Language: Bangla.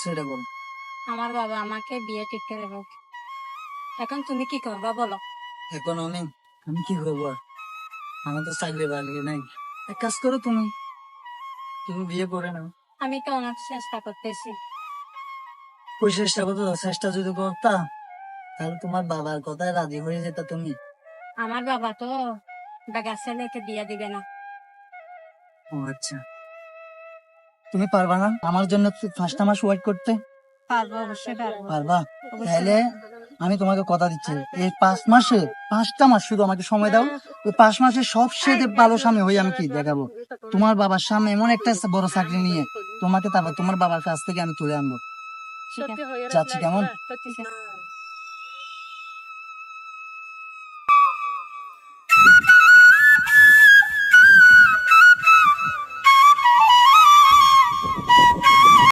সেটা বল। আমার বাবা আমাকে বিয়ে ঠিক করে দেবে। এখন তুমি কি করবা বলো? এখন আমি কি করবো আর? আমার তো চাকরি বাকরি নাই। এক কাজ করো, তুমি তুমি বিয়ে করে নাও। আমি তো অনেক চেষ্টা করতেছি। ওই চেষ্টা করতো, চেষ্টা যদি করতা তাহলে তোমার বাবার কথায় রাজি হয়ে যেত তুমি। আমার বাবা তো বেগা ছেলেকে বিয়ে দিবে না। ও আচ্ছা, তুমি পারবা না আমার জন্য 5টা মাস ওয়েট করতে? পারবো, অবশ্যই পারবো। পারবা? অবশ্যই তাহলে পারবো। আমি তোমাকে কথা দিচ্ছি, এই 5 মাসে 5টা মাস শুধু আমাকে সময় দাও। ওই 5 মাসে সবচেয়ে ভালো স্বামী হয়ে আমি কি দেখাবো তোমার বাবার সামনে, এমন একটা বড় চাকরি নিয়ে তোমাকে, তারপর তোমার বাবার কাছ থেকে আমি তুলে আনবো। ঠিক আছে। যাচ্ছি, কেমন? ঠিক আছে।